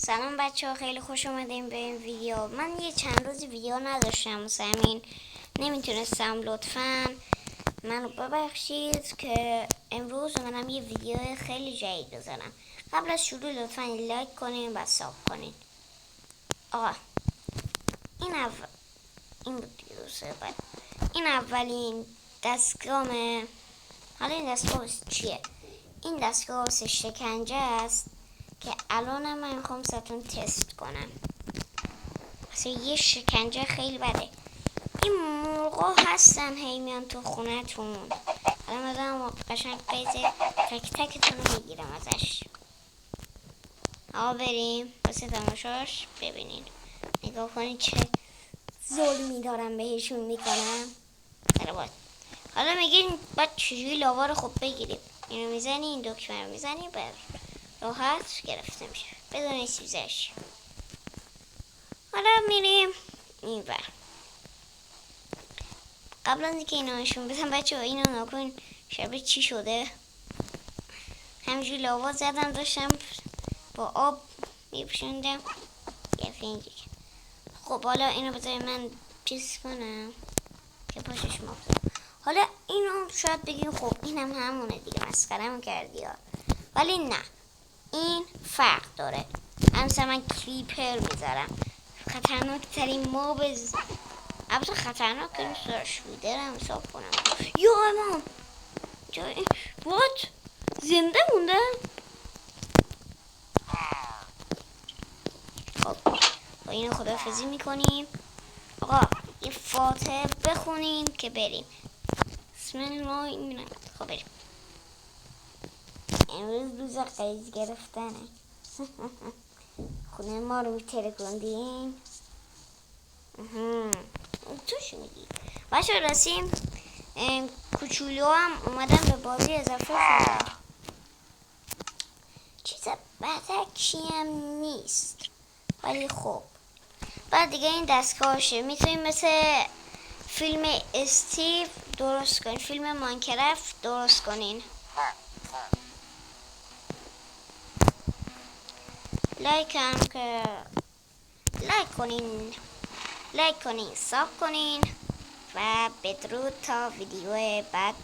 سلام بچه ها، خیلی خوش اومدین به این ویدیو. من یه چند روز ویدیو نداشتم واسه همین نمیتونستم. لطفا منو ببخشید که امروز اومدم یه ویدیو خیلی جدید بزنم. قبل از شروع لطفا لایک کنین و ساب کنین. آقا این بود دیگه. این اولین دستگاهه. حالا این دستگاه چیه؟ این دستگاه واسه شکنجه است که الان من میخوام ستون تست کنم. واسه یه شکنجه خیلی بده. این مرغا هستن هی میان تو خونه تون. الان مدام قشنگ قیزه تک تکتون رو میگیرم ازش. آقا بریم واسه تماشاش ببینین. نگاه کنین چه ظلمی دارم بهشون میکنم. حالا میگین باید چجوری لاوا رو خوب بگیریم. اینو میزنی، این دکمه رو میزنی، بر راحت گرفته میشه بدون سوزش. حالا میریم این بر. قبل از اینکه اینو نشون بدم بچه ها، اینو نکن شبه چی شده. همینجوری لاوا زدم، داشتم با آب میپوشوندم یه فینجی. خب حالا اینو بذاری من چیز کنم که پاشش مفتم. حالا اینو شاید بگیم خب اینم همونه دیگه، مسخره‌مو کردی ها. ولی نه، این فرق داره. مثلا من کریپر میذارم، خطرناک ترین موب البته خطرناک که دوست داشت ویدرم حساب کنم. یا امام وات زنده مونده. خب با اینو خداحافظی میکنیم. آقا یه فاتحه بخونین که بریم. بسم الله میرم. خب بریم. امروز روز قیز گرفتنه. خونه ما رو میترکوندین. تو چی میگی؟ باشه رسیم کوچولو هم اومدن به بازی اضافه شده. چیز بدکی هم نیست، ولی خب بعد دیگه این دستگاهشه. میتونیم مثل فیلم استیو درست کنین، فیلم ماینکرافت درست کنین. لایک هم که لایک کنین، ساب کنین و بدرود تا ویدیو بعد.